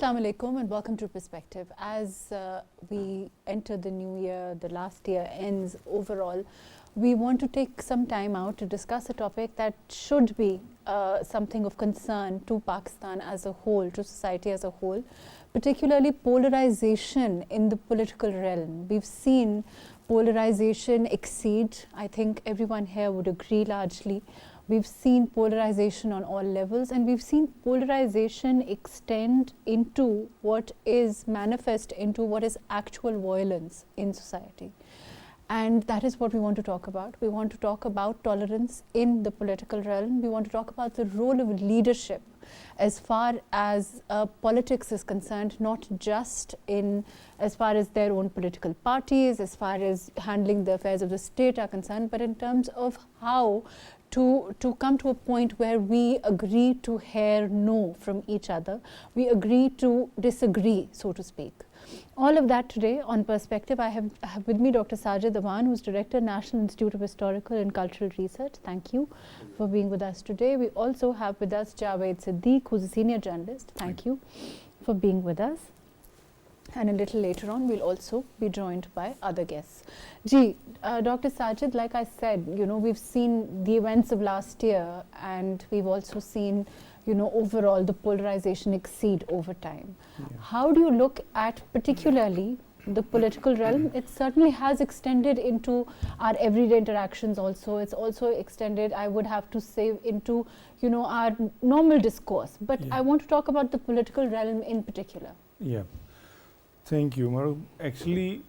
Assalamu alaikum and welcome to Perspective. As we enter the new year, the last year ends overall, we want to take some time out to discuss a topic that should be something of concern to Pakistan as a whole, to society as a whole, particularly polarization in the political realm. We've seen polarization exceed, I think everyone here would agree largely. We've seen polarization on all levels, and we've seen polarization extend into what is manifest into what is actual violence in society. And that is what we want to talk about. We want to talk about tolerance in the political realm. We want to talk about the role of leadership as far as politics is concerned, not just in as far as their own political parties, as far as handling the affairs of the state are concerned, but in terms of how to come to a point where we agree to hear no from each other, we agree to disagree, so to speak. All of that today on Perspective. I have with me Dr. Sajid Awan, who's Director, National Institute of Historical and Cultural Research. Thank you for being with us today. We also have with us Javed Siddique, who's a senior journalist. Thank you for being with us. And a little later on, we'll also be joined by other guests. Dr. Sajid, like I said, we've seen the events of last year, and we've also seen, overall the polarization exceed over time. Yeah. How do you look at particularly the political realm? It certainly has extended into our everyday interactions also. It's also extended, I would have to say, into, our normal discourse. But I want to talk about the political realm in particular. Yeah. Thank you, MAHRUKH. Actually,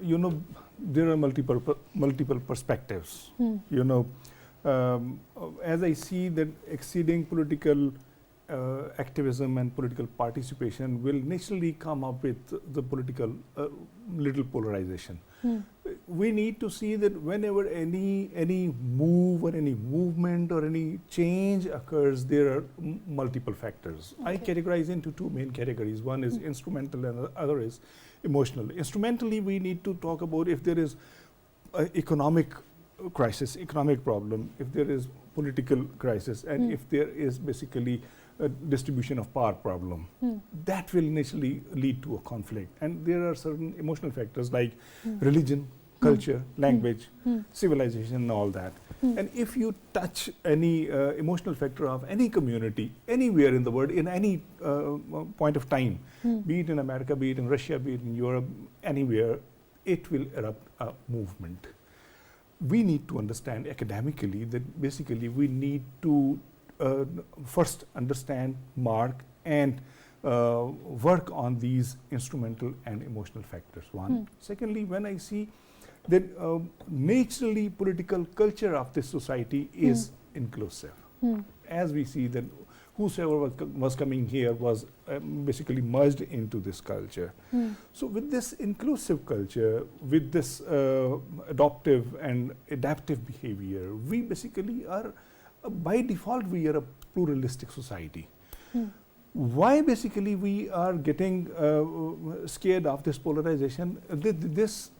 there are multiple perspectives. As I see that exceeding political activism and political participation will naturally come up with the political little polarization. We need to see that whenever any move or any movement or any change occurs, there are multiple factors. Okay. I categorize into two main categories. One is instrumental and the other is emotional. Instrumentally, we need to talk about if there is economic crisis, economic problem, if there is political crisis, and if there is basically a distribution of power problem. That will naturally lead to a conflict. And there are certain emotional factors like religion, culture, language, civilization, and all that. And if you touch any emotional factor of any community, anywhere in the world, in any point of time, be it in America, be it in Russia, be it in Europe, anywhere, it will erupt a movement. We need to understand academically that basically we need to first understand, mark, and work on these instrumental and emotional factors. One. Secondly, when I see that naturally political culture of this society is inclusive. As we see that whosoever was coming here was basically merged into this culture. So with this inclusive culture, with this adoptive and adaptive behavior, we basically are, by default, we are a pluralistic society. Why basically we are getting scared of this polarization? This,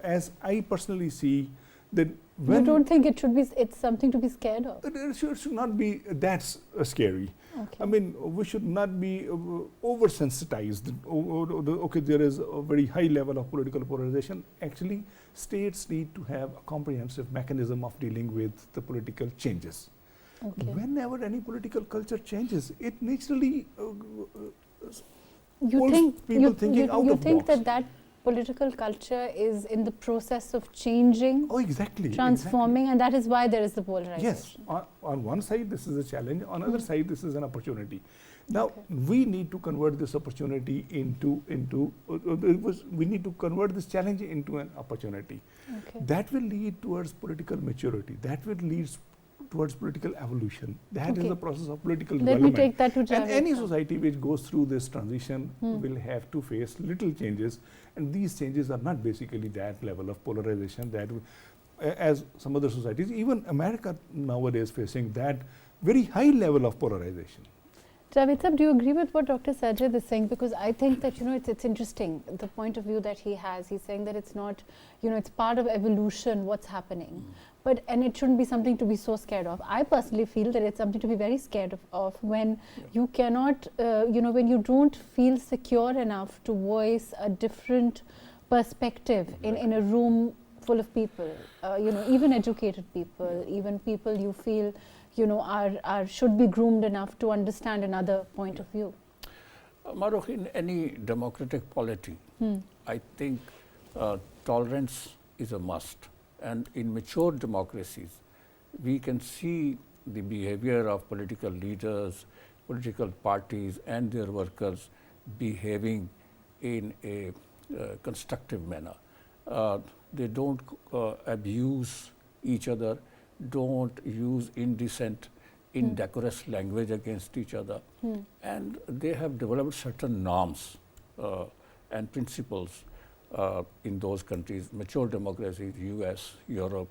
as I personally see, that when you don't think it should be, it's something to be scared of? It should not be that scary. Okay. I mean, we should not be oversensitized. Okay, there is a very high level of political polarization. Actually, states need to have a comprehensive mechanism of dealing with the political changes. Okay. Whenever any political culture changes, it naturally people thinking out of the box. You think that political culture is in the process of changing, transforming, and that is why there is the polarization. Yes, on one side this is a challenge, on the other side this is an opportunity. Now we need to convert this opportunity into we need to convert this challenge into an opportunity. That will lead towards political maturity, that will lead towards political evolution. That is the process of political development. Let me take that to Javed. And any society which goes through this transition will have to face little changes, and these changes are not basically that level of polarization that as some other societies, even America nowadays facing that very high level of polarization. Javed Sahab, do you agree with what Dr. Sajid is saying? Because I think that, it's interesting, the point of view that he has. He's saying that it's not, it's part of evolution, what's happening. And it shouldn't be something to be so scared of. I personally feel that it's something to be very scared of when you cannot, when you don't feel secure enough to voice a different perspective in a room full of people, even educated people, even people you feel should be groomed enough to understand another point of view. MAHRUKH, in any democratic polity, I think tolerance is a must. And in mature democracies, we can see the behavior of political leaders, political parties and their workers behaving in a constructive manner. They don't abuse each other, don't use indecent, indecorous language against each other. And they have developed certain norms and principles in those countries, mature democracies, US, Europe,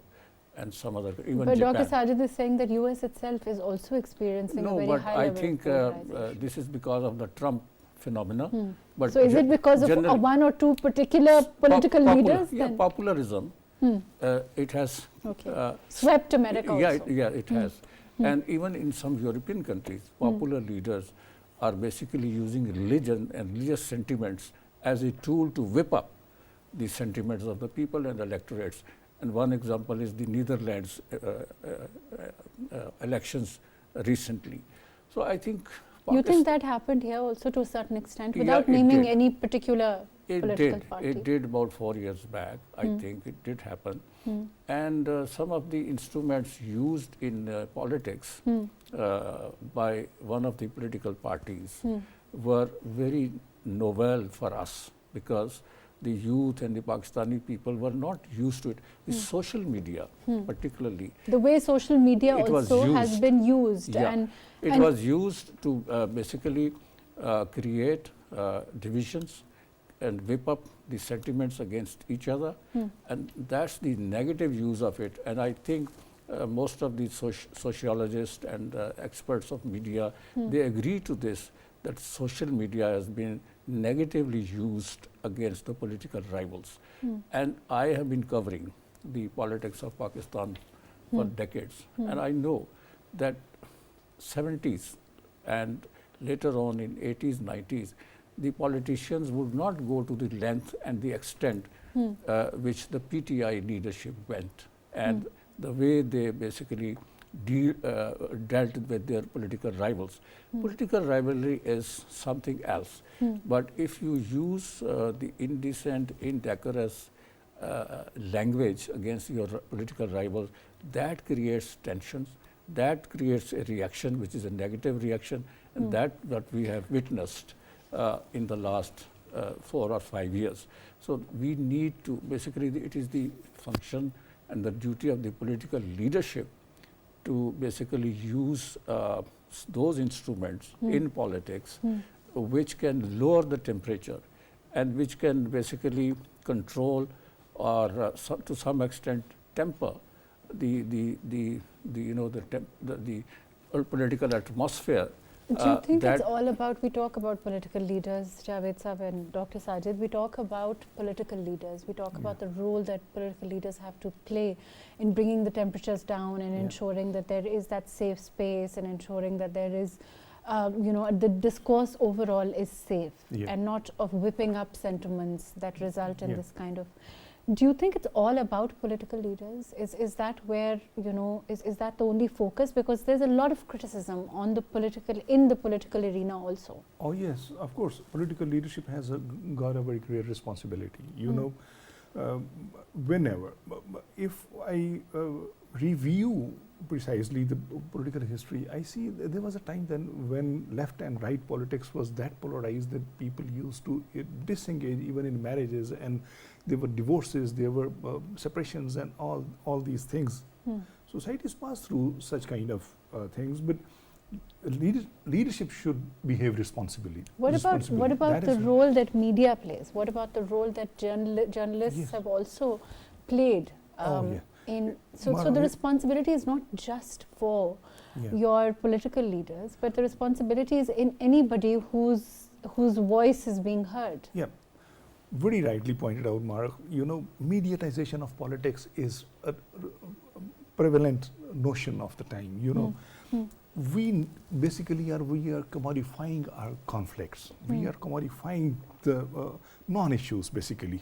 and some other, even but Japan. Dr. Sajid is saying that US itself is also experiencing a very high level I think this is because of the Trump phenomena. But so is it because of one or two particular political leaders? Yeah, popularism. It has swept America also. Yeah, it has. And even in some European countries, popular leaders are basically using religion and religious sentiments as a tool to whip up the sentiments of the people and electorates. And one example is the Netherlands elections recently. So I think you think that happened here also to a certain extent without naming any particular political party? It did about 4 years back. I think it did happen. And some of the instruments used in politics by one of the political parties were very novel for us, because the youth and the Pakistani people were not used to it. The social media particularly. The way social media also has been used. Yeah. And it was used to basically create divisions and whip up the sentiments against each other. And that's the negative use of it. And I think most of the sociologists and experts of media, they agree to this, that social media has been negatively used against the political rivals. And I have been covering the politics of Pakistan for decades. And I know that 70s and later on in 80s, 90s, the politicians would not go to the length and the extent which the PTI leadership went, and the way they basically dealt with their political rivals. Political rivalry is something else. But if you use the indecent, indecorous language against your political rivals, that creates tensions, that creates a reaction which is a negative reaction, and that what we have witnessed in the last 4 or 5 years. So we need to basically, it is the function and the duty of the political leadership to basically use those instruments in politics which can lower the temperature and which can basically control or to some extent temper the political atmosphere. Do you think it's all about, we talk about political leaders, Javed Sahab and Dr. Sajid, we talk about political leaders, we talk about the role that political leaders have to play in bringing the temperatures down and ensuring that there is that safe space and ensuring that there is, the discourse overall is safe and not of whipping up sentiments that result in this kind of. Do you think it's all about political leaders? Is that where, is that the only focus? Because there's a lot of criticism on the in the political arena also. Oh yes, of course. Political leadership has got a very great responsibility. Whenever, if I review precisely the political history, I see there was a time then when left and right politics was that polarized that people used to disengage even in marriages, and there were divorces, there were separations and all these things. Societies pass through such kind of things, but leadership should behave responsibly. What about the role that media plays? What about the role that journalists have also played So the Mahrukh, responsibility is not just for yeah. your political leaders, but the responsibility is in anybody whose voice is being heard. Yeah, very rightly pointed out, Mahrukh. You know, mediatization of politics is a prevalent notion of the time. You know, we basically are commodifying our conflicts. We are commodifying the non-issues basically.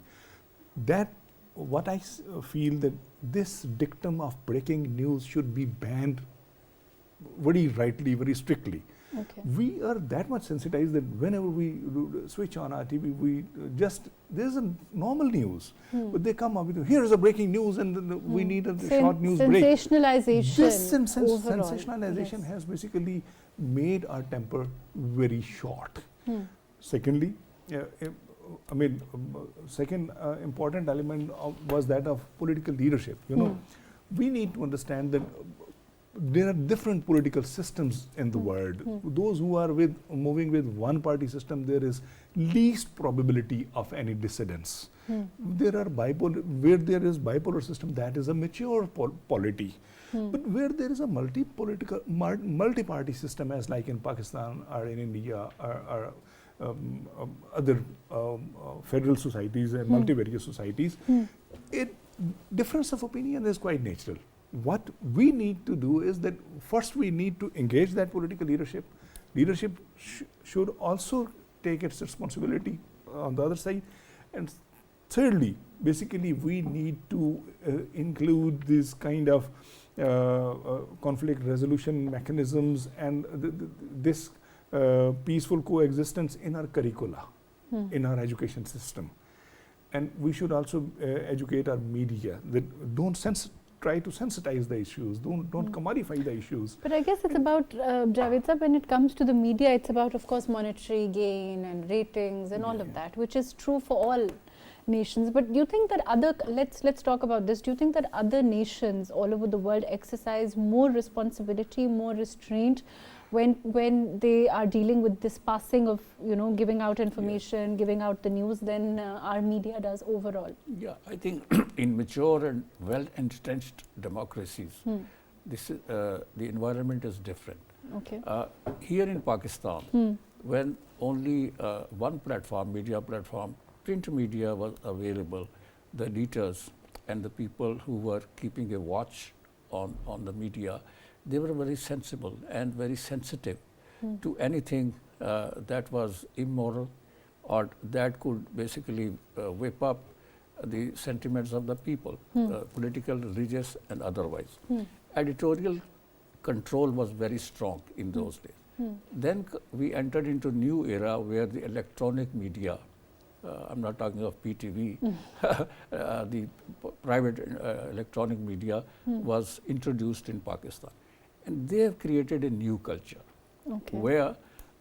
That what I feel that this dictum of breaking news should be banned very rightly, very strictly. Okay. We are that much sensitized that whenever we switch on our TV, we there's a normal news, but they come up with, here's a breaking news, and we need a short news break. Sensationalization. This overall. sensationalization Yes. has basically made our temper very short. Secondly, second important element was that of political leadership. You know, we need to understand that there are different political systems in the world. Those who are moving with one party system, there is least probability of any dissidence. There are where there is bipolar system, that is a mature polity. But where there is a multi-party system, as like in Pakistan or in India or other federal societies and multivariate societies, difference of opinion is quite natural. What we need to do is that first we need to engage that political leadership. Leadership should also take its responsibility on the other side. And thirdly, basically we need to include this kind of conflict resolution mechanisms and this peaceful coexistence in our curricula, in our education system. And we should also educate our media that try to sensitize the issues, don't commodify the issues. But I guess it's about, Javed sir, when it comes to the media, it's about, of course, monetary gain and ratings and all of that, which is true for all nations. But do you think that let's talk about this, do you think that other nations all over the world exercise more responsibility, more restraint when they are dealing with this passing of, giving out information, giving out the news than our media does overall? Yeah, I think in mature and well-entrenched democracies, this is, the environment is different. Okay. Here in Pakistan, when only one platform, media platform, print media was available, the editors and the people who were keeping a watch on the media, they were very sensible and very sensitive to anything that was immoral or that could basically whip up the sentiments of the people, political, religious and otherwise. Editorial control was very strong in those days. Then we entered into new era where the electronic media, I'm not talking of PTV, the private electronic media was introduced in Pakistan. And they have created a new culture where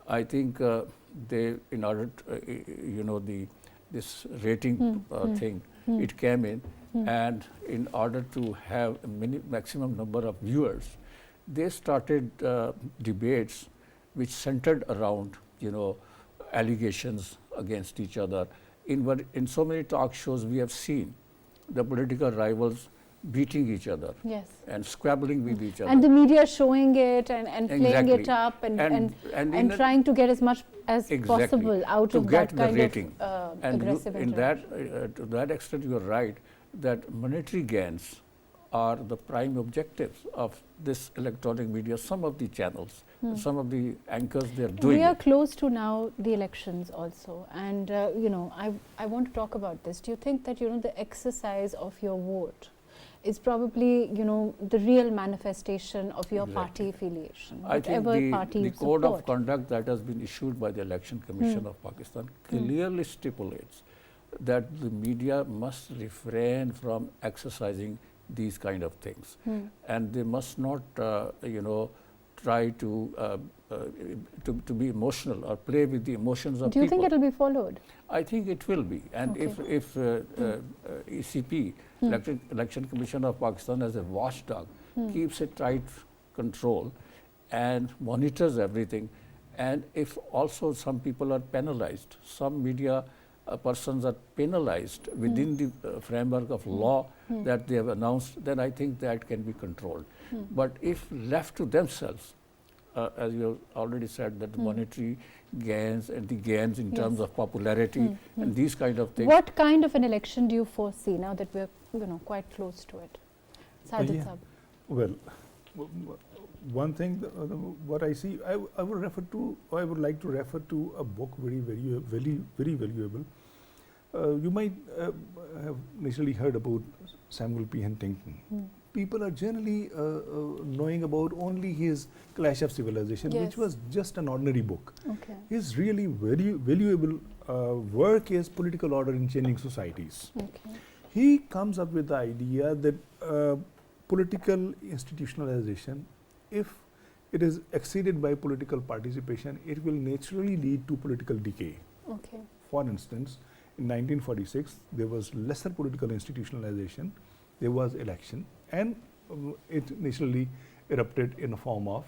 I think they, in order to, this rating thing, it came in, and in order to have a maximum number of viewers, they started debates which centered around, allegations against each other. In so many talk shows, we have seen the political rivals beating each other and squabbling with each other. And the media showing it and playing it up and trying to get as much as possible out of that kind of aggressive interaction. To that extent, you are right that monetary gains are the prime objectives of this electronic media, some of the channels, some of the anchors, they are doing We are close to now the elections also, and I want to talk about this. Do you think that the exercise of your vote is probably the real manifestation of your party affiliation, whatever party you support? The code of conduct that has been issued by the Election Commission of Pakistan clearly stipulates that the media must refrain from exercising these kind of things, and they must not try to be emotional or play with the emotions of people. Do you think it will be followed? I think it will be, and if ECP, Election Commission of Pakistan, as a watchdog, keeps a tight control and monitors everything, and if also some people are penalized, some media persons are penalized within the framework of law that they have announced, then I think that can be controlled. But if left to themselves, as you have already said, that monetary gains and the gains in terms of popularity and these kind of things. What kind of an election do you foresee now that we're quite close to it? Sajid Saab. Well, one thing, what I see, I would like to refer to a book very valuable. You might have initially heard about Samuel P. Huntington. People are generally knowing about only his Clash of Civilization, which was just an ordinary book. Okay. His really very valuable work is Political Order in Changing Societies. Okay. He comes up with the idea that political institutionalization, if it is exceeded by political participation, it will naturally lead to political decay. Okay. For instance, in 1946, there was lesser political institutionalization, there was election, and it initially erupted in a form of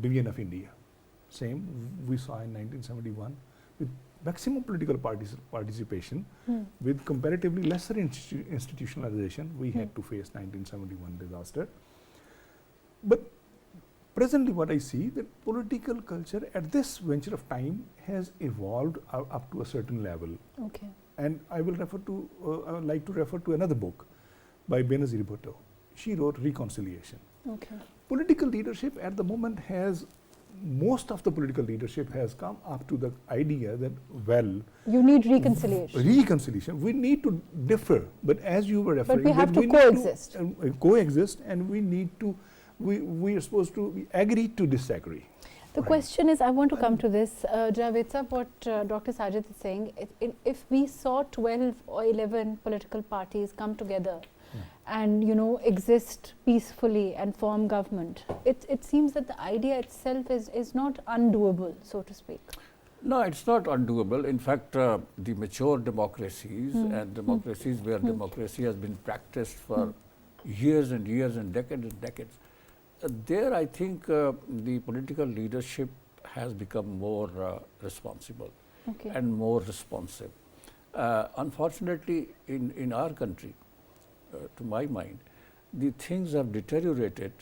division of India. Same we saw in 1971 with maximum political participation, with comparatively lesser institutionalization. We had to face 1971 disaster. But presently what I see, that political culture at this venture of time has evolved up to a certain level. Okay. And I would like to refer to another book by Benazir Bhutto. She wrote Reconciliation. Okay. Political leadership at the moment most of the political leadership has come up to the idea that, well, you need reconciliation. Reconciliation. We need to differ, but as you were referring, but we have to coexist. Coexist, and we need to, we are supposed to agree to disagree. The question is, I want to come to this, Javed sir, what Dr. Sajid is saying, if we saw 12 or 11 political parties come together and exist peacefully and form government, it seems that the idea itself is not undoable, so to speak. No, it's not undoable. In fact, the mature democracies and democracies where democracy has been practiced for years and years and decades, there I think the political leadership has become more responsible and more responsive. Unfortunately, in our country, to my mind, the things have deteriorated,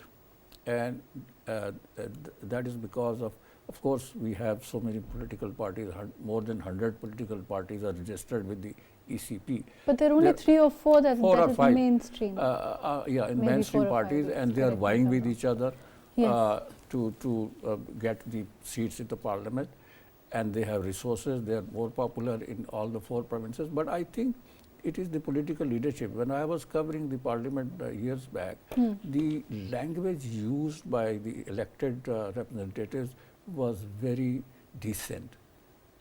and that is because of course, we have so many political parties, more than 100 political parties are registered with the ECP. But there are only 3 or 4 that is the mainstream. Yeah, in mainstream parties, and they are vying with each other to get the seats in the parliament, and they have resources, they are more popular in all the 4 provinces. But I think it is the political leadership. When I was covering the parliament years back, the language used by the elected representatives was very decent.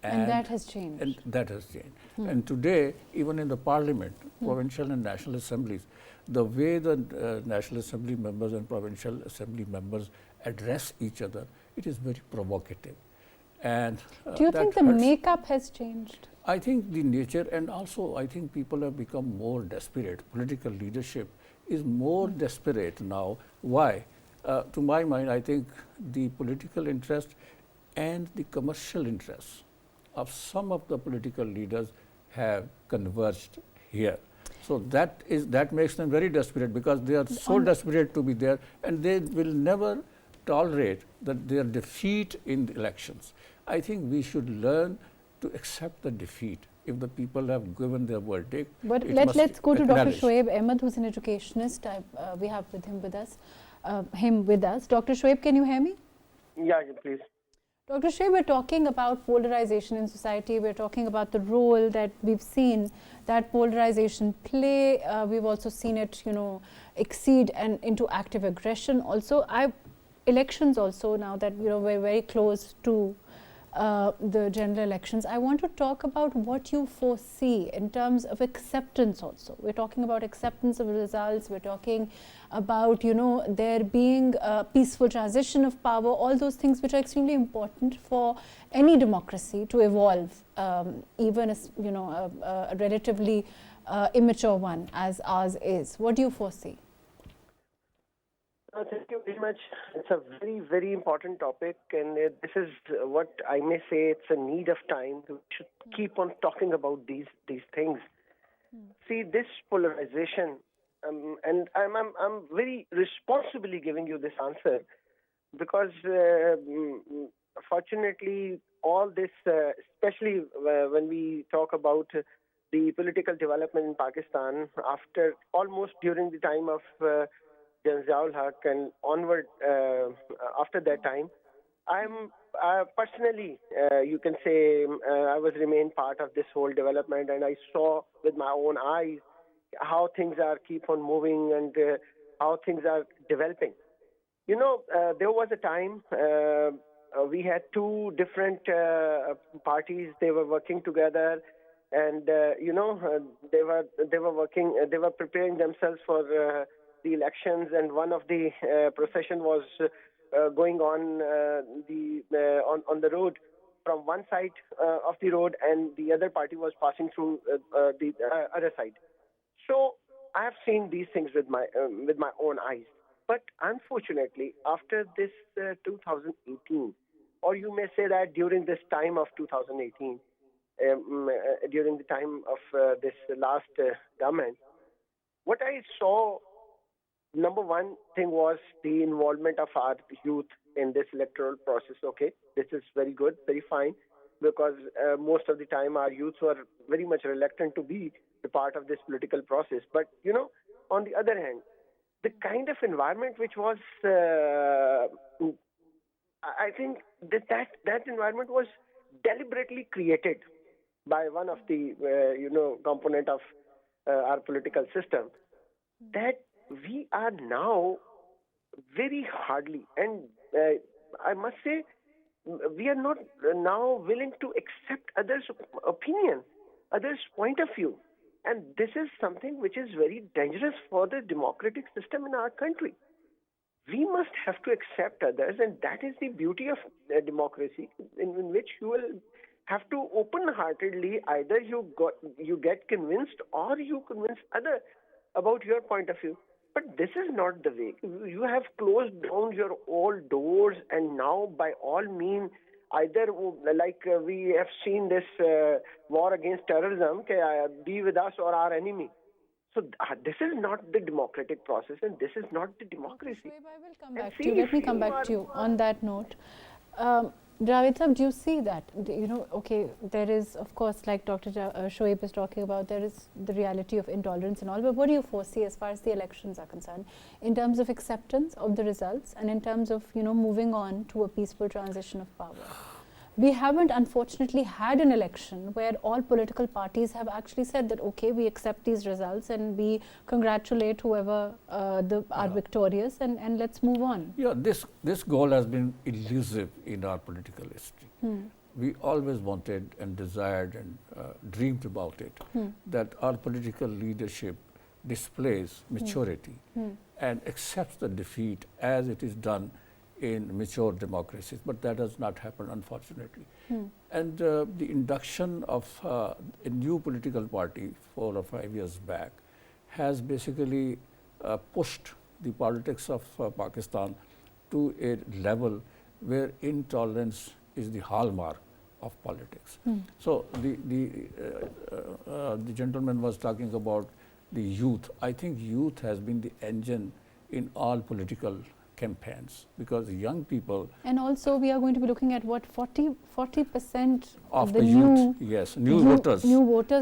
And that has changed. And that has changed. And today, even in the parliament, provincial and national assemblies, the way the National Assembly members and Provincial Assembly members address each other, it is very provocative. And do you think the makeup has changed? I think the nature, and also I think people have become more desperate. Political leadership is more desperate now. Why? To my mind, I think the political interest and the commercial interests of some of the political leaders have converged here. So that makes them very desperate, because they are so desperate to be there, and they will never tolerate their defeat in the elections. I think we should learn to accept the defeat. If the people have given their verdict, but let's go to Dr. Shoaib Ahmed, who's an educationist. We have him with us. Dr. Shoaib, can you hear me? Yeah, please. Dr. Shoaib, we're talking about polarization in society. We're talking about the role that we've seen that polarization play. We've also seen it, exceed and into active aggression. Also, elections also, now that we're very close to the general elections, I want to talk about what you foresee in terms of acceptance also. We're talking about acceptance of results, we're talking about, there being a peaceful transition of power, all those things which are extremely important for any democracy to evolve, even as, a relatively immature one as ours is. What do you foresee? Thank you very much. It's a very, very important topic, and this is what I may say. It's a need of time. We should keep on talking about these things. See, this polarization, and I'm very responsibly giving you this answer because, fortunately, all this, especially when we talk about the political development in Pakistan after almost during the time of Janziaul Haq and onward after that time, I'm personally, you can say, I was remain part of this whole development, and I saw with my own eyes how things are keep on moving and how things are developing. You know, there was a time we had two different parties. They were working together, and they were working. They were preparing themselves for the elections, and one of the procession was going on on the road from one side of the road, and the other party was passing through the other side. So I have seen these things with my own eyes. But unfortunately, after this 2018, or you may say that during this time of 2018, during the time of this last government, what I saw, number one thing was the involvement of our youth in this electoral process. Okay, this is very good, very fine, because most of the time our youths were very much reluctant to be the part of this political process. But you know, on the other hand, the kind of environment which was, I think that environment was deliberately created by one of the component of our political system, that we are now very hardly, and I must say, we are not now willing to accept others' opinion, others' point of view. And this is something which is very dangerous for the democratic system in our country. We must have to accept others, and that is the beauty of democracy, in which you will have to open-heartedly, either you get convinced or you convince other about your point of view. But this is not the way. You have closed down your old doors, and now by all means, either like we have seen this war against terrorism, be with us or our enemy. So this is not the democratic process, and this is not the democracy. Shoaib, I will come back to you. Let me come back to you on that note. Javed Sahab, do you see that? Okay, there is, of course, like Dr. Shoaib is talking about, there is the reality of intolerance and all, but what do you foresee as far as the elections are concerned, in terms of acceptance of the results and in terms of, moving on to a peaceful transition of power? We haven't, unfortunately, had an election where all political parties have actually said that, okay, we accept these results and we congratulate whoever are victorious, and let's move on. Yeah, this goal has been elusive in our political history. We always wanted and desired and dreamed about it, that our political leadership displays maturity and accepts the defeat as it is done in mature democracies, but that has not happened, unfortunately. And the induction of a new political party 4 or 5 years back has basically pushed the politics of Pakistan to a level where intolerance is the hallmark of politics. So the gentleman was talking about the youth. I think youth has been the engine in all political campaigns, because young people, and also we are going to be looking at what 40% of the youth, yes, new voters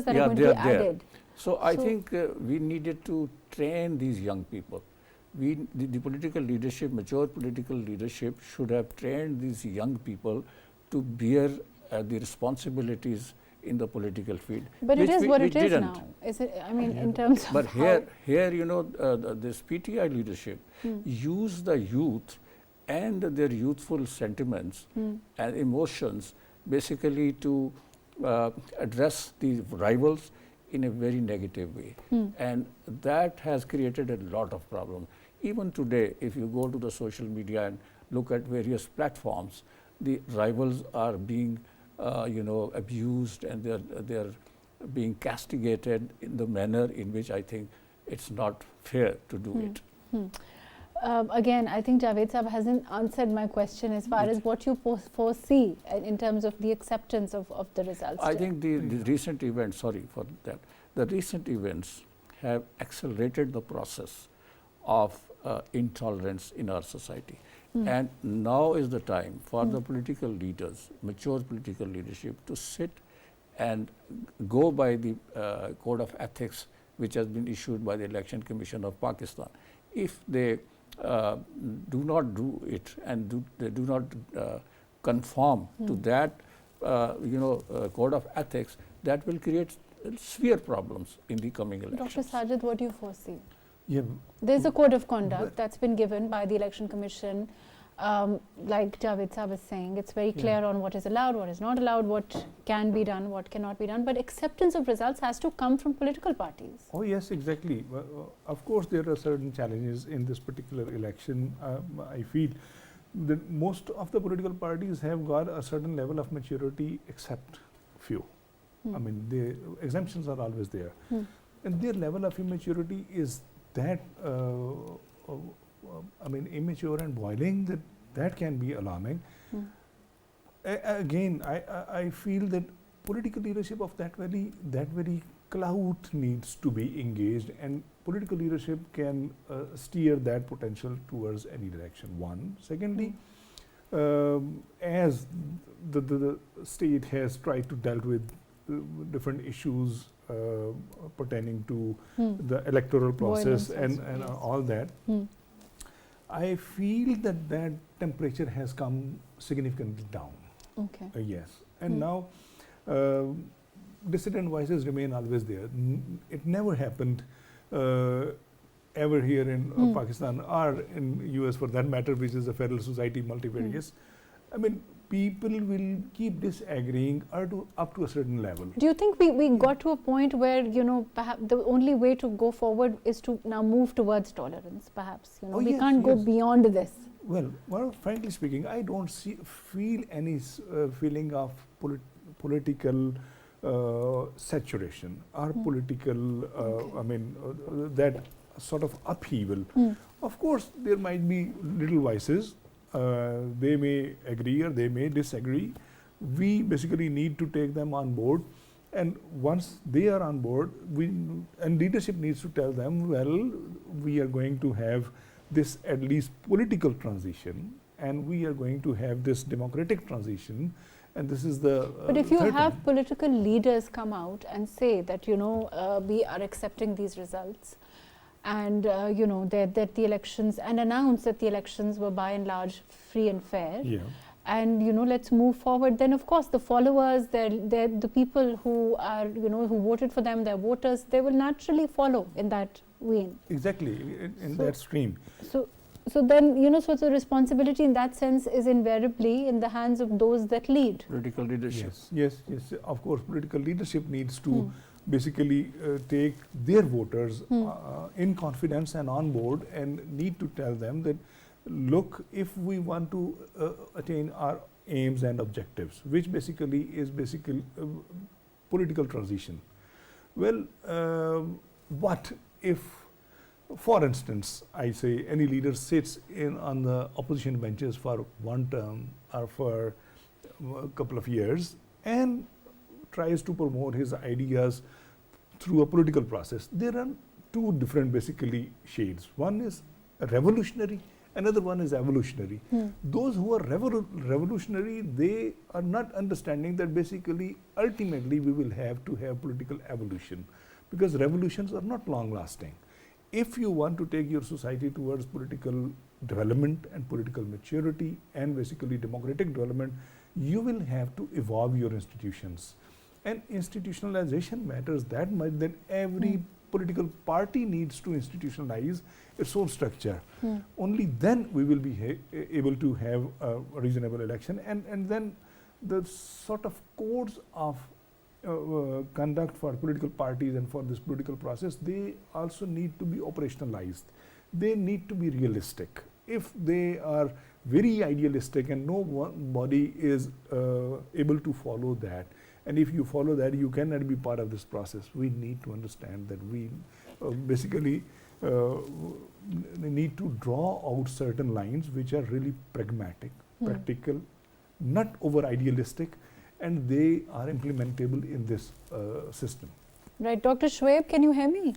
that are going to be added. So I think we needed to train these young people. The political leadership, mature political leadership, should have trained these young people to bear the responsibilities in the political field. But it is what it is now. Is it? I mean, in terms of. But here, this PTI leadership use the youth and their youthful sentiments and emotions basically to address the rivals in a very negative way, and that has created a lot of problems. Even today, if you go to the social media and look at various platforms, the rivals are being abused, and they're being castigated in the manner in which I think it's not fair to do it. Again, I think Javed Sahab hasn't answered my question as far as what you foresee in terms of the acceptance of the results. I think the recent events, sorry for that, the recent events have accelerated the process of intolerance in our society. And now is the time for the political leaders, mature political leadership, to sit and go by the code of ethics which has been issued by the Election Commission of Pakistan. If they do not do it and they do not conform to that code of ethics, that will create severe problems in the coming elections. Dr. Sajid, what do you foresee? Yeah. There's a code of conduct that's been given by the Election Commission. Like Javed Sahab is saying, it's very clear on what is allowed, what is not allowed, what can be done, what cannot be done. But acceptance of results has to come from political parties. Oh yes, exactly. Of course, there are certain challenges in this particular election. I feel that most of the political parties have got a certain level of maturity, except few. I mean, the exemptions are always there. And their level of immaturity is that immature and boiling that can be alarming. Again, I feel that political leadership of that very cloud needs to be engaged, and political leadership can steer that potential towards any direction. One. Secondly, as the state has tried to deal with different issues pertaining to the electoral process and all that, I feel that temperature has come significantly down. Okay. Yes. And now dissident voices remain always there. It never happened ever here in Pakistan or in US for that matter, which is a federal society multivarious. I mean, people will keep disagreeing up to a certain level. Do you think we got to a point where, perhaps the only way to go forward is to now move towards tolerance, perhaps? We can't go beyond this. Well, frankly speaking, I don't feel any feeling of political saturation or political, that sort of upheaval. Of course, there might be little voices. They may agree or they may disagree. We basically need to take them on board, and once they are on board, and leadership needs to tell them, well, we are going to have this at least political transition, and we are going to have this democratic transition, and this is the but if you have political leaders come out and say that we are accepting these results, and that the elections, and announce that the elections were by and large free and fair, and let's move forward, then of course the followers, the people who are who voted for them, their voters, they will naturally follow in that vein. Exactly, in that stream. So then so the responsibility in that sense is invariably in the hands of those that lead. Political leadership. Yes. Of course, political leadership needs to basically take their voters in confidence and on board, and need to tell them that, look, if we want to attain our aims and objectives, which basically is political transition. Well, what if, for instance, I say any leader sits on the opposition benches for one term or for a couple of years and tries to promote his ideas through a political process? There are two different basically shades. One is revolutionary, another one is evolutionary. Those who are revolutionary, they are not understanding that basically ultimately we will have to have political evolution, because revolutions are not long lasting. If you want to take your society towards political development and political maturity and basically democratic development, you will have to evolve your institutions. And institutionalization matters that much that every political party needs to institutionalize its own structure. Only then we will be able to have a reasonable election, and then the sort of codes of conduct for political parties and for this political process, they also need to be operationalized. They need to be realistic. If they are very idealistic and nobody is able to follow that, and if you follow that, you cannot be part of this process. We need to understand that we basically need to draw out certain lines which are really pragmatic, practical, not over idealistic, and they are implementable in this system. Right. Dr. Shoaib, can you hear me?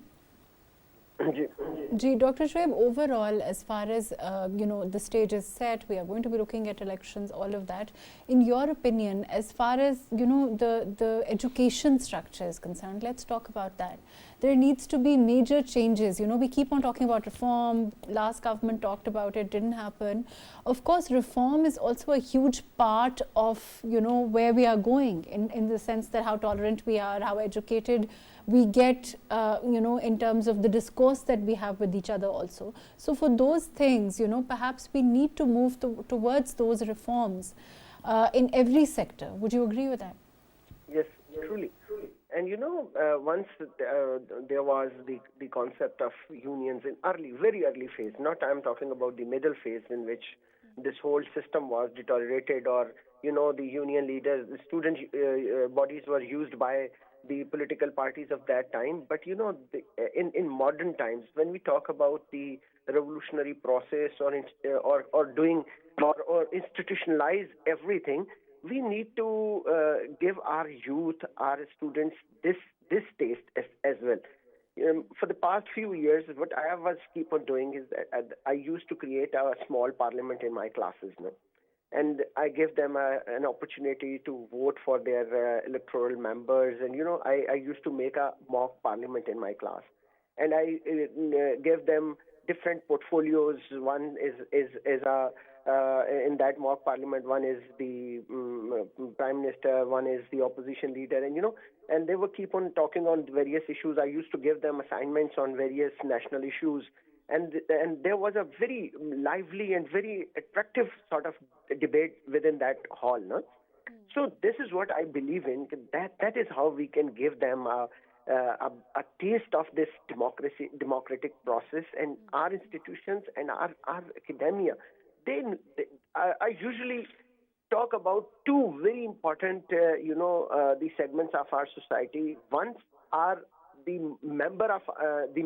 Ji. Dr. Shoaib, overall, as far as the stage is set, we are going to be looking at elections, all of that. In your opinion, as far as the education structure is concerned, let's talk about that. There needs to be major changes. We keep on talking about reform. Last government talked about it, didn't happen. Of course, reform is also a huge part of where we are going, in the sense that how tolerant we are, how educated we get, in terms of the discourse that we have with each other also. So for those things, perhaps we need to move towards those reforms in every sector. Would you agree with that? Yes, truly. And once there was the concept of unions in very early phase, not I'm talking about the middle phase in which this whole system was deteriorated, or, the union leaders, the student bodies were used by the political parties of that time. But, in modern times, when we talk about the revolutionary process or doing or institutionalize everything, we need to give our youth, our students, this taste as well. For the past few years, what I was keep on doing is that I used to create a small parliament in my classes, and I give them an opportunity to vote for their electoral members. And I used to make a mock parliament in my class, and I gave them different portfolios. One is a in that mock parliament, one is the prime minister, one is the opposition leader, and they would keep on talking on various issues. I used to give them assignments on various national issues, and there was a very lively and very attractive sort of debate within that hall, no? So this is what I believe in. That is how we can give them a taste of this democratic process, and our institutions and our academia. I usually talk about two very important, the segments of our society. One are the member of the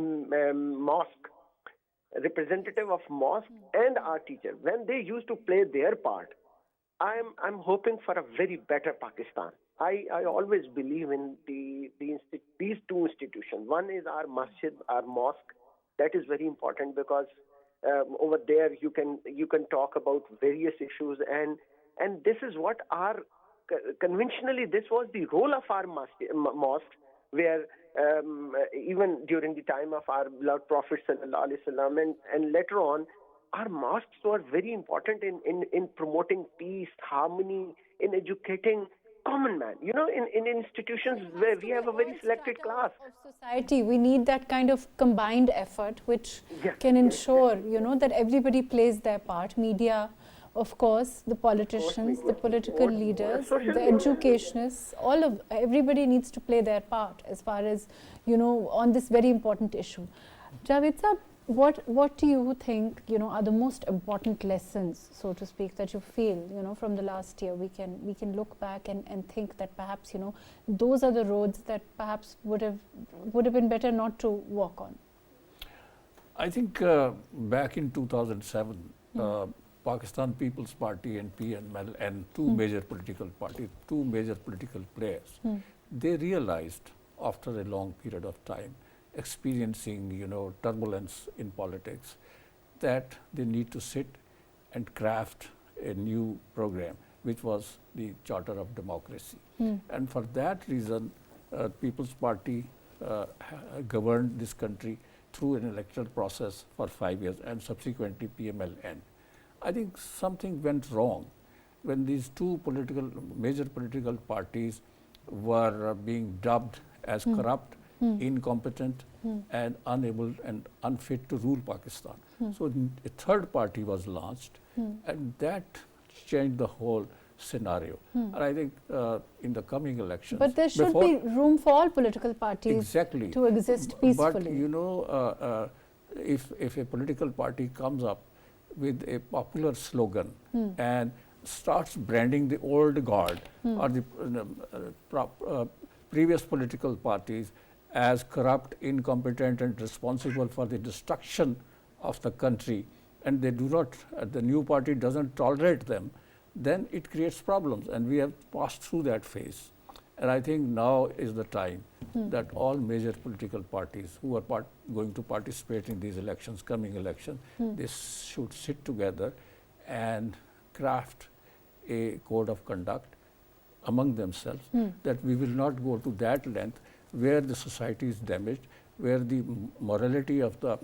mosque, representative of mosque, and our teacher. When they used to play their part, I'm hoping for a very better Pakistan. I always believe in these two institutions. One is our masjid, our mosque. That is very important because over there you can talk about various issues, and this is what our conventionally this was the role of our mosque, where even during the time of our beloved Prophet sallallahu alaihi wasallam, and later on, our mosques were very important in promoting peace, harmony, in educating common man. In institutions where we have a very selected class of society, we need that kind of combined effort, which can ensure, that everybody plays their part. Media, of course, the politicians, the political leaders, the educationists, everybody needs to play their part as far as, on this very important issue. Javed Saab, what do you think, are the most important lessons, so to speak, that you feel, from the last year? We can look back and think that perhaps, those are the roads that perhaps would have been better not to walk on. I think back in 2007, Pakistan People's Party and PML and two major political parties, two major political players, they realized after a long period of time, experiencing turbulence in politics, that they need to sit and craft a new program, which was the Charter of Democracy. And for that reason, People's Party governed this country through an electoral process for 5 years, and subsequently PMLN. I think something went wrong when these two major political parties were being dubbed as corrupt, incompetent, and unable and unfit to rule Pakistan. So a third party was launched, and that changed the whole scenario. And I think in the coming elections, but there should be room for all political parties to exist peacefully. But if a political party comes up with a popular slogan and starts branding the old guard or the previous political parties as corrupt, incompetent, and responsible for the destruction of the country, and they do not, the new party doesn't tolerate them, then it creates problems, and we have passed through that phase. And I think now is the time that all major political parties who are going to participate in these elections, coming elections, they should sit together and craft a code of conduct among themselves, that we will not go to that length where the society is damaged, where the morality of the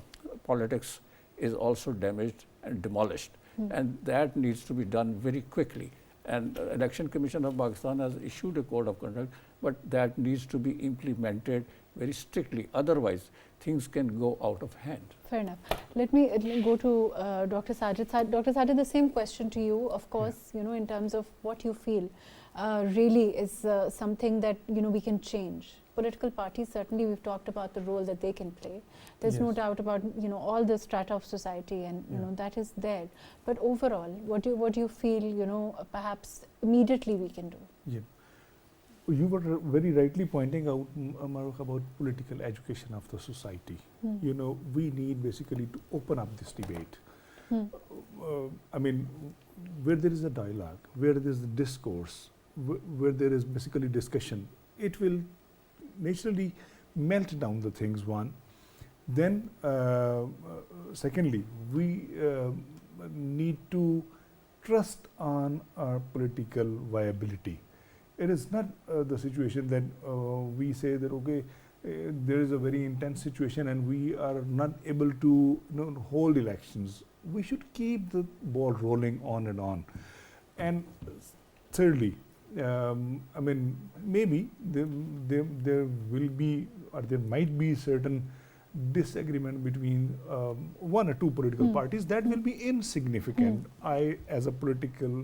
politics is also damaged and demolished. And that needs to be done very quickly. And Election Commission of Pakistan has issued a code of conduct, but that needs to be implemented very strictly. Otherwise, things can go out of hand. Fair enough. Let me go to Dr. Sajid. Dr. Sajid, the same question to you, of course, you know, in terms of what you feel really is something that, you know, we can change. Political parties, certainly we've talked about the role that they can play. There's no doubt about, you know, all the strata of society, and you know, that is there. But overall, what do you feel, you know, perhaps immediately we can do? Yeah. You were very rightly pointing out, MAHRUKH, about political education of the society. You know, we need basically to open up this debate. I mean, where there is a dialogue, where there is a discourse, where there is basically discussion, it will naturally melt down the things, one. Then, secondly, we need to trust on our political viability. It is not the situation that we say that, okay, there is a very intense situation and we are not able to, you know, hold elections. We should keep the ball rolling on and on. And thirdly, I mean, maybe there will be, or there might be certain disagreement between one or two political parties that will be insignificant. I, as a political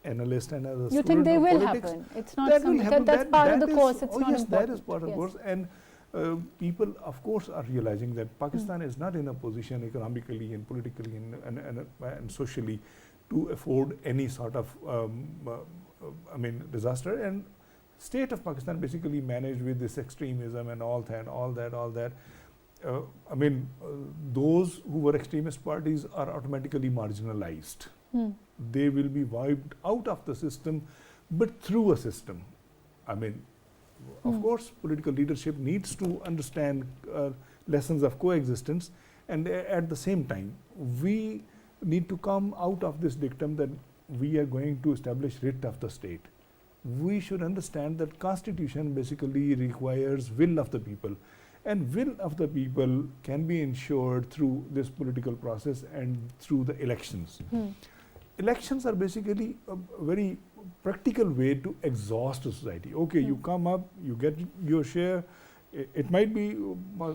analyst and as a you think they will happen? It's not that something will happen. that's part of the course. It's not yes, important. that is part of the course. And people, of course, are realizing that Pakistan is not in a position economically and politically and socially to afford any sort of I mean, disaster. And state of Pakistan basically managed with this extremism and all that. I mean, those who were extremist parties are automatically marginalized. They will be wiped out of the system, but through a system. I mean, of course, political leadership needs to understand lessons of coexistence, and at the same time, we need to come out of this dictum that we are going to establish writ of the state. We should understand that Constitution basically requires will of the people, and will of the people can be ensured through this political process and through the elections. Elections are basically a very practical way to exhaust a society. Okay, you come up, you get your share. It might be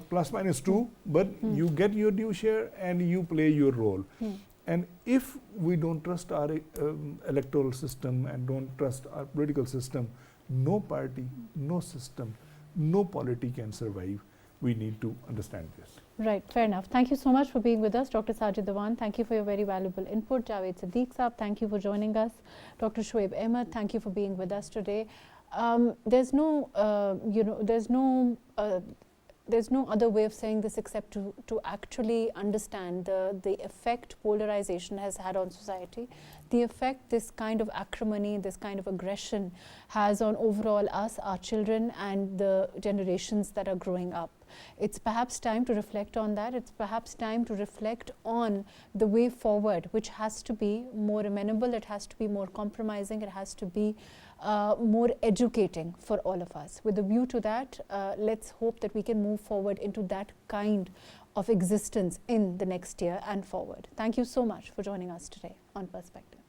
plus minus 2, but you get your due share and you play your role. And if we don't trust our electoral system and don't trust our political system, no party, no system, no polity can survive. We need to understand this. Right, fair enough. Thank you so much for being with us, Dr. Sajid Dewan. Thank you for your very valuable input. Javed Siddiq Saab, thank you for joining us. Dr. Shoaib Ahmed, thank you for being with us today. There's no other way of saying this except to actually understand the effect polarization has had on society, the effect this kind of acrimony, this kind of aggression has on overall us, our children, and the generations that are growing up. It's perhaps time to reflect on that. It's perhaps time to reflect on the way forward, which has to be more amenable, it has to be more compromising, it has to be more educating for all of us. With a view to that, let's hope that we can move forward into that kind of existence in the next year and forward. Thank you so much for joining us today on Perspective.